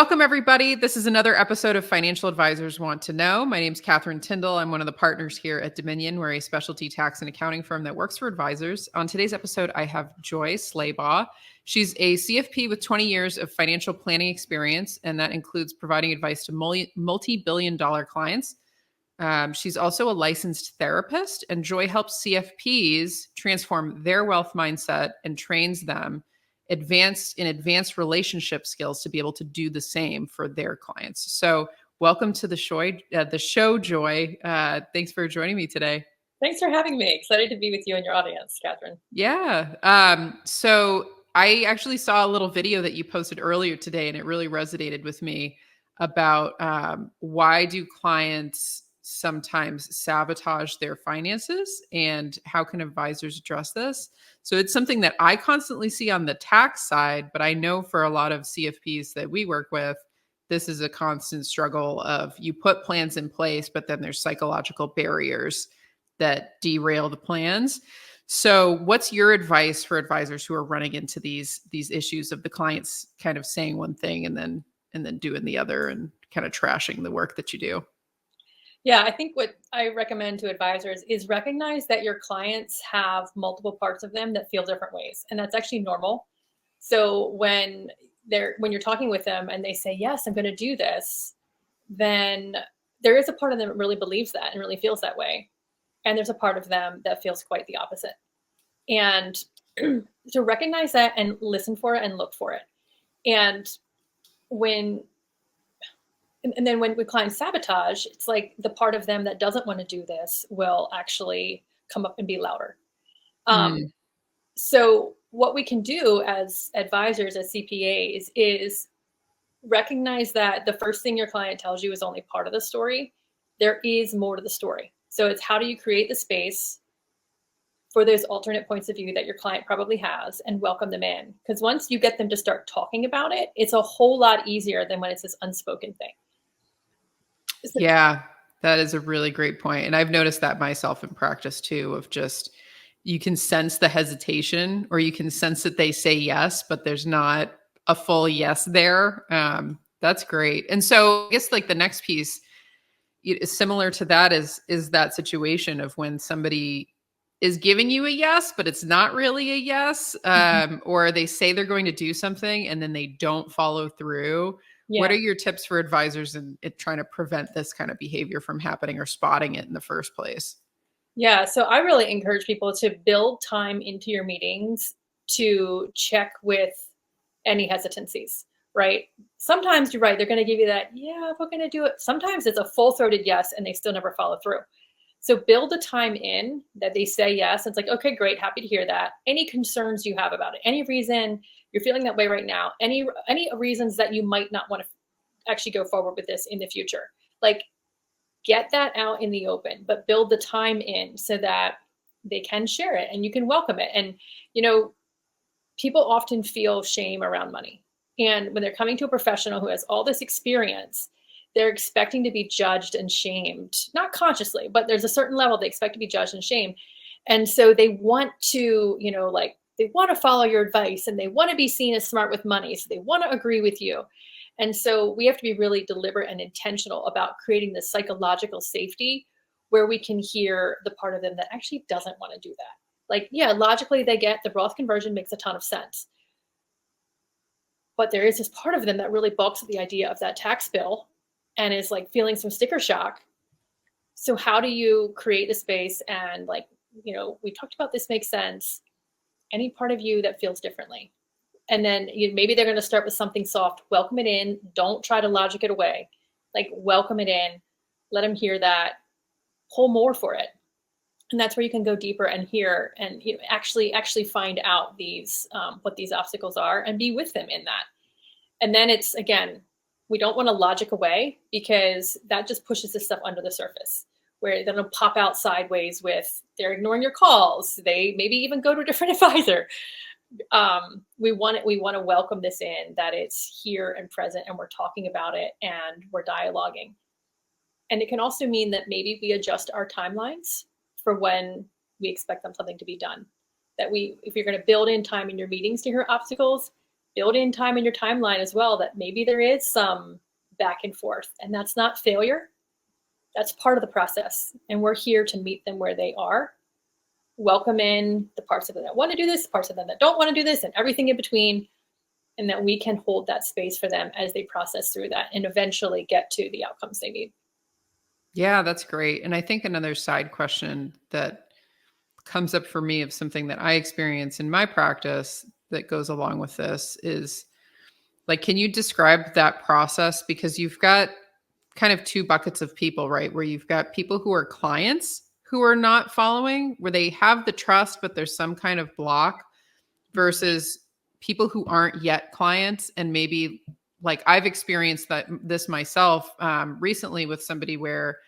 Welcome, everybody. This is another episode of Financial Advisors Want to Know. My name is Catherine Tindall. I'm one of the partners here at Dominion. We're a specialty tax and accounting firm that works for advisors. On today's episode, I have Joy Slabaugh. She's a CFP with 20 years of financial planning experience, and that includes providing advice to multi-billion-dollar clients. She's also a licensed therapist, and Joy helps CFPs transform their wealth mindset and trains them advanced relationship skills to be able to do the same for their clients. So welcome to the show, Joy. Thanks for joining me today. Thanks for having me. Excited to be with you and your audience, Catherine. Yeah. So I actually saw a little video that you posted earlier today, and it really resonated with me about why do clients sometimes sabotage their finances and how can advisors address this? So it's something that I constantly see on the tax side, but I know for a lot of CFPs that we work with, this is a constant struggle of you put plans in place, but then there's psychological barriers that derail the plans. So what's your advice for advisors who are running into these issues of the clients kind of saying one thing and then doing the other and kind of trashing the work that you do? Yeah, I think what I recommend to advisors is recognize that your clients have multiple parts of them that feel different ways, and that's actually normal. So when you're talking with them and they say, "Yes, I'm going to do this," then there is a part of them that really believes that and really feels that way, and there's a part of them that feels quite the opposite. And to recognize that and listen for it and look for it. And when and then when clients sabotage, it's like the part of them that doesn't want to do this will actually come up and be louder. Mm. So what we can do as advisors, as CPAs, is recognize that the first thing your client tells you is only part of the story. There is more to the story. So it's how do you create the space for those alternate points of view that your client probably has and welcome them in. Because once you get them to start talking about it, it's a whole lot easier than when it's this unspoken thing. Yeah, that is a really great point. And I've noticed that myself in practice too, of just you can sense the hesitation or you can sense that they say yes, but there's not a full yes there. That's great. And so I guess like the next piece is similar to that is that situation of when somebody is giving you a yes, but it's not really a yes, or they say they're going to do something and then they don't follow through. What Yeah. are your tips for advisors in trying to prevent this kind of behavior from happening or spotting it in the first place? Yeah. So I really encourage people to build time into your meetings to check with any hesitancies, right? Sometimes you're right. They're going to give you that, yeah, we're going to do it. Sometimes it's a full throated yes and they still never follow through. So build a time in that they say yes. It's like, okay, great. Happy to hear that. Any concerns you have about it, any reason you're feeling that way right now, any reasons that you might not want to actually go forward with this in the future. Like get that out in the open, but build the time in so that they can share it and you can welcome it. And, you know, people often feel shame around money. And when they're coming to a professional who has all this experience, they're expecting to be judged and shamed, not consciously, but there's a certain level they expect to be judged and shamed. And so they want to, like they want to follow your advice and they want to be seen as smart with money. So they want to agree with you. And so we have to be really deliberate and intentional about creating this psychological safety where we can hear the part of them that actually doesn't want to do that. Like, yeah, logically they get the Roth conversion makes a ton of sense. But there is this part of them that really balks at the idea of that tax bill and is like feeling some sticker shock. So how do you create a space and like, we talked about this makes sense. Any part of you that feels differently. And then maybe they're going to start with something soft. Welcome it in. Don't try to logic it away. Like welcome it in. Let them hear that. Pull more for it. And that's where you can go deeper and hear and actually find out these what these obstacles are and be with them in that. And then it's, again, we don't want to logic away because that just pushes this stuff under the surface where then it'll pop out sideways with they're ignoring your calls. They maybe even go to a different advisor. We want to welcome this in, that it's here and present and we're talking about it and we're dialoguing. And it can also mean that maybe we adjust our timelines for when we expect something to be done. That if you're going to build in time in your meetings to hear obstacles, build in time in your timeline as well, that maybe there is some back and forth, and that's not failure. That's part of the process. And we're here to meet them where they are. Welcome in the parts of them that want to do this, parts of them that don't want to do this, and everything in between. And that we can hold that space for them as they process through that and eventually get to the outcomes they need. Yeah, that's great. And I think another side question that comes up for me of something that I experience in my practice that goes along with this is like, can you describe that process? Because you've got kind of two buckets of people, right? Where you've got people who are clients who are not following, where they have the trust, but there's some kind of block, versus people who aren't yet clients. And maybe like I've experienced that this myself recently with somebody where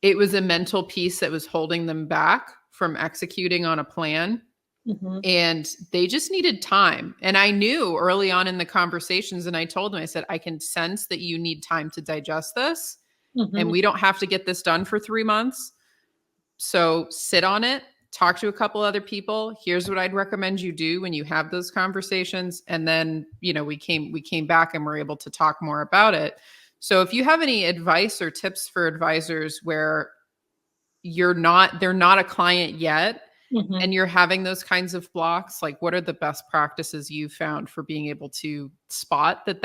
it was a mental piece that was holding them back from executing on a plan. Mm-hmm. And they just needed time. And I knew early on in the conversations, and I told them, I said, I can sense that you need time to digest this. Mm-hmm. And we don't have to get this done for 3 months. So sit on it, talk to a couple other people. Here's what I'd recommend you do when you have those conversations. And then, we came back and were able to talk more about it. So if you have any advice or tips for advisors where they're not a client yet, Mm-hmm. and you're having those kinds of blocks, like what are the best practices you've found for being able to spot that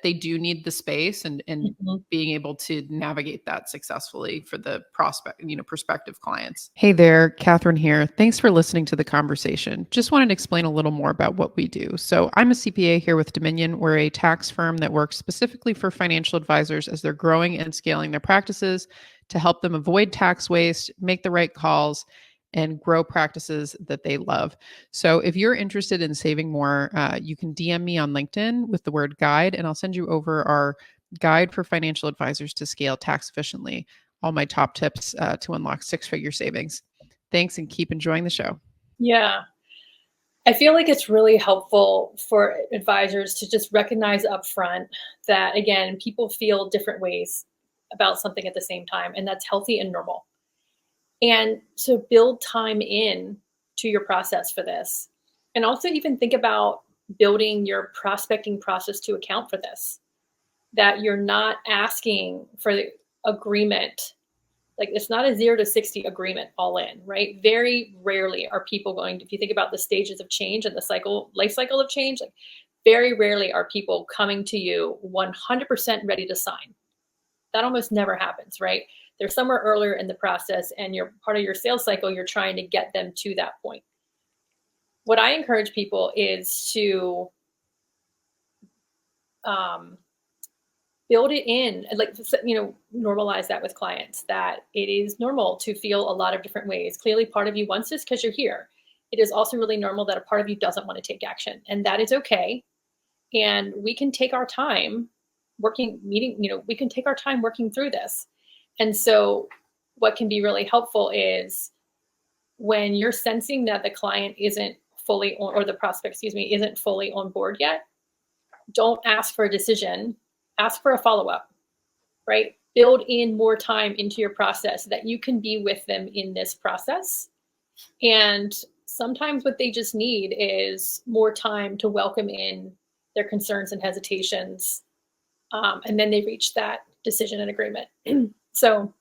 they do need the space, and Mm-hmm. being able to navigate that successfully for the prospective clients? Hey there, Catherine here. Thanks for listening to the conversation. Just wanted to explain a little more about what we do. So I'm a CPA here with Dominion. We're a tax firm that works specifically for financial advisors as they're growing and scaling their practices to help them avoid tax waste, make the right calls, and grow practices that they love. So if you're interested in saving more, you can DM me on LinkedIn with the word guide, and I'll send you over our guide for financial advisors to scale tax efficiently. All my top tips to unlock 6-figure savings. Thanks, and keep enjoying the show. Yeah. I feel like it's really helpful for advisors to just recognize upfront that, again, people feel different ways about something at the same time, and that's healthy and normal. And so build time in to your process for this. And also even think about building your prospecting process to account for this, that you're not asking for the agreement. Like, it's not a 0 to 60 agreement all in, right? Very rarely are people if you think about the stages of change and the life cycle of change, like very rarely are people coming to you 100% ready to sign. That almost never happens, right? They're somewhere earlier in the process, and you're part of your sales cycle, you're trying to get them to that point. What I encourage people is to build it in, like, normalize that with clients, that it is normal to feel a lot of different ways. Clearly, part of you wants this because you're here. It is also really normal that a part of you doesn't want to take action, and that is okay. And we can take our time we can take our time working through this. And so what can be really helpful is when you're sensing that the client isn't fully on, or the prospect, isn't fully on board yet, don't ask for a decision, ask for a follow-up, right? Build in more time into your process so that you can be with them in this process. And sometimes what they just need is more time to welcome in their concerns and hesitations. And then they reach that decision and agreement. So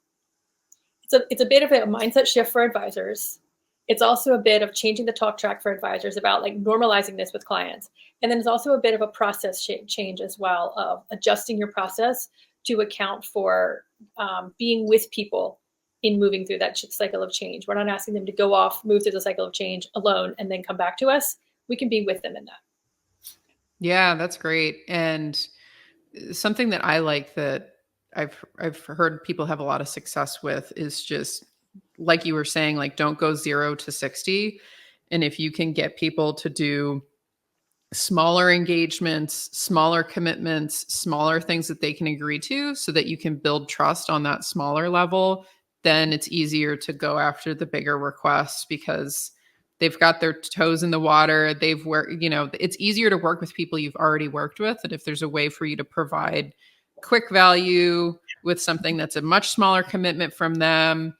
it's a bit of a mindset shift for advisors. It's also a bit of changing the talk track for advisors about like normalizing this with clients. And then it's also a bit of a process change as well, of adjusting your process to account for being with people in moving through that cycle of change. We're not asking them to go off, move through the cycle of change alone, and then come back to us. We can be with them in that. Yeah, that's great. And something that I like that I've heard people have a lot of success with is just like you were saying, like, don't go 0 to 60. And if you can get people to do smaller engagements, smaller commitments, smaller things that they can agree to so that you can build trust on that smaller level, then it's easier to go after the bigger requests because they've got their toes in the water. They've worked, it's easier to work with people you've already worked with. And if there's a way for you to provide quick value with something that's a much smaller commitment from them,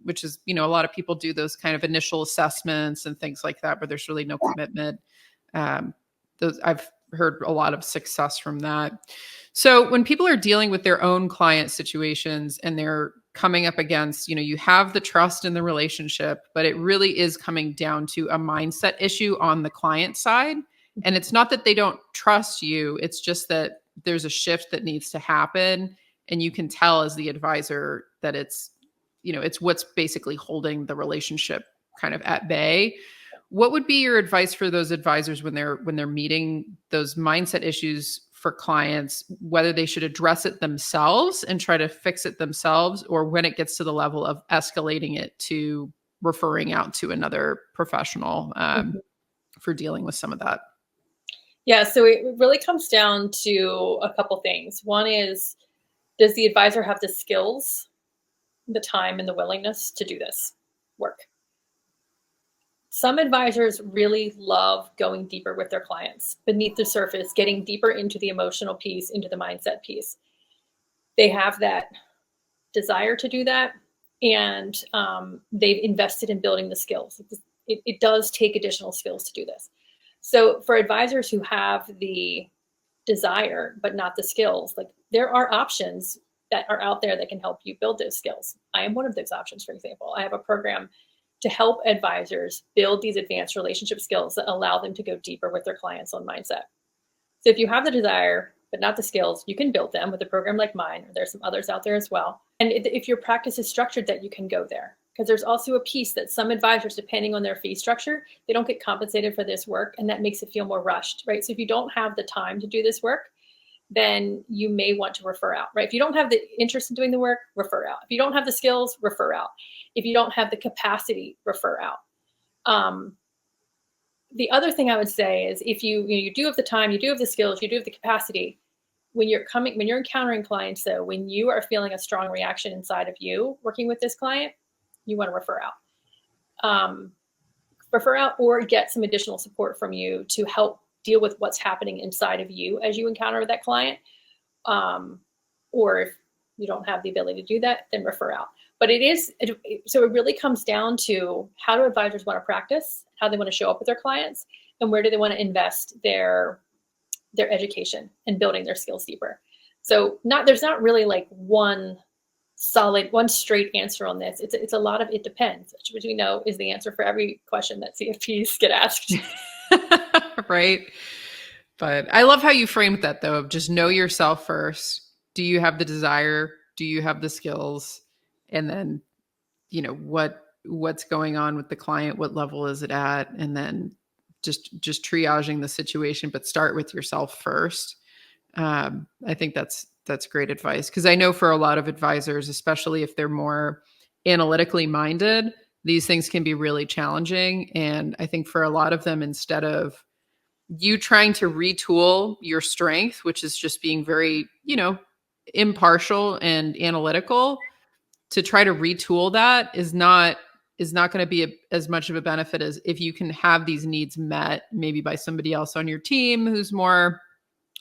which is, a lot of people do those kind of initial assessments and things like that, where there's really no commitment. I've heard a lot of success from that. So when people are dealing with their own client situations and they're coming up against, you have the trust in the relationship, but it really is coming down to a mindset issue on the client side. And it's not that they don't trust you, it's just that there's a shift that needs to happen. And you can tell as the advisor that it's what's basically holding the relationship kind of at bay. What would be your advice for those advisors when they're meeting those mindset issues for clients, whether they should address it themselves and try to fix it themselves, or when it gets to the level of escalating it to referring out to another professional for dealing with some of that? Yeah, so it really comes down to a couple things. One is, does the advisor have the skills, the time, and the willingness to do this work? Some advisors really love going deeper with their clients, beneath the surface, getting deeper into the emotional piece, into the mindset piece. They have that desire to do that, and they've invested in building the skills. It does take additional skills to do this. So for advisors who have the desire but not the skills, like, there are options that are out there that can help you build those skills. I am one of those options. For example, I have a program to help advisors build these advanced relationship skills that allow them to go deeper with their clients on mindset. So if you have the desire but not the skills, you can build them with a program like mine, or there's some others out there as well. And if your practice is structured, that you can go there. Because there's also a piece that some advisors, depending on their fee structure, they don't get compensated for this work, and that makes it feel more rushed, right? So if you don't have the time to do this work, then you may want to refer out, right? If you don't have the interest in doing the work, refer out. If you don't have the skills, refer out. If you don't have the capacity, refer out. The other thing I would say is, if you do have the time, you do have the skills, you do have the capacity, when you're encountering clients, though, when you are feeling a strong reaction inside of you working with this client, you want to refer out. Refer out, or get some additional support from you to help deal with what's happening inside of you as you encounter that client. Or if you don't have the ability to do that, then refer out. But so it really comes down to, how do advisors want to practice, how they want to show up with their clients, and where do they want to invest their education and building their skills deeper. So there's not really like one straight answer on this. It's a lot of it depends, which we know is the answer for every question that CFPs get asked. Right. But I love how you framed that, though, of just know yourself first. Do you have the desire? Do you have the skills? And then, what's going on with the client? What level is it at? And then just triaging the situation, but start with yourself first. I think that's great advice, because I know for a lot of advisors, especially if they're more analytically minded, these things can be really challenging. And I think for a lot of them, instead of you trying to retool your strength, which is just being very, impartial and analytical, to try to retool that is not going to be as much of a benefit as if you can have these needs met maybe by somebody else on your team who's more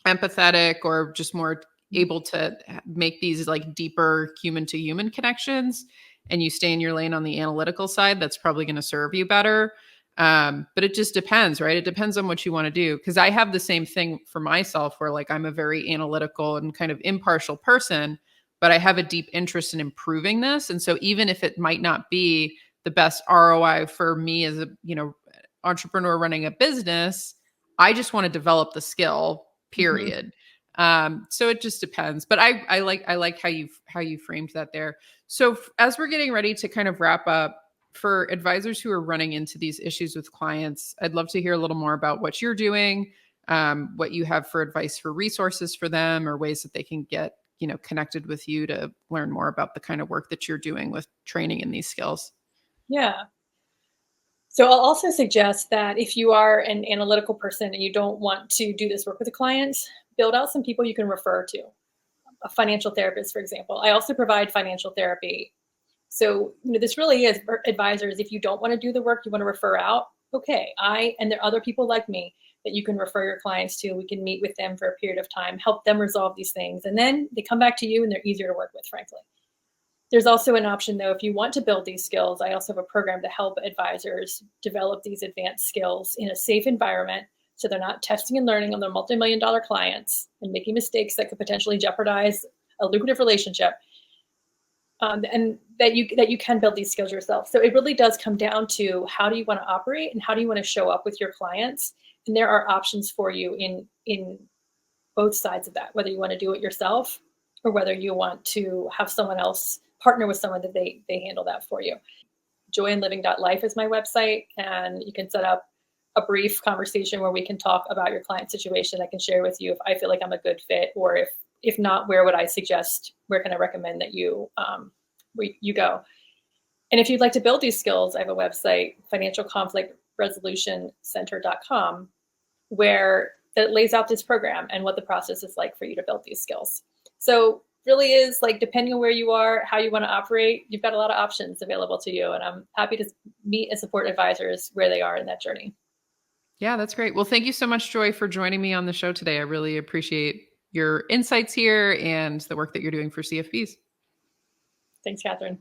empathetic, or just more able to make these like deeper human to human connections, and you stay in your lane on the analytical side. That's probably going to serve you better. But it just depends, right? It depends on what you want to do. Because I have the same thing for myself, where like I'm a very analytical and kind of impartial person, but I have a deep interest in improving this. And so even if it might not be the best ROI for me as a entrepreneur running a business, I just want to develop the skill, period. So it just depends. But I like how you framed that there. So as we're getting ready to kind of wrap up, for advisors who are running into these issues with clients, I'd love to hear a little more about what you're doing, what you have for advice for resources for them, or ways that they can get connected with you to learn more about the kind of work that you're doing with training in these skills. Yeah. So I'll also suggest that if you are an analytical person and you don't want to do this work with the clients, build out some people you can refer to. A financial therapist, for example. I also provide financial therapy. So this really is for advisors. If you don't want to do the work, you want to refer out. Okay, and there are other people like me that you can refer your clients to. We can meet with them for a period of time, help them resolve these things, and then they come back to you and they're easier to work with, frankly. There's also an option, though, if you want to build these skills. I also have a program to help advisors develop these advanced skills in a safe environment So they're not testing and learning on their multi-million-dollar clients and making mistakes that could potentially jeopardize a lucrative relationship. And that you can build these skills yourself. So it really does come down to how do you want to operate and how do you want to show up with your clients. And there are options for you in both sides of that, whether you want to do it yourself or whether you want to have someone else partner with someone that they handle that for you. Joyinliving.life is my website, and you can set up a brief conversation where we can talk about your client situation. I can share with you if I feel like I'm a good fit, or if not, where would I suggest, where can I recommend that you go? And if you'd like to build these skills, I have a website, financialconflictresolutioncenter.com, where that lays out this program and what the process is like for you to build these skills. So really is like, depending on where you are, how you want to operate, you've got a lot of options available to you. And I'm happy to meet and support advisors where they are in that journey. Yeah, that's great. Well, thank you so much, Joy, for joining me on the show today. I really appreciate your insights here and the work that you're doing for CFPs. Thanks, Catherine.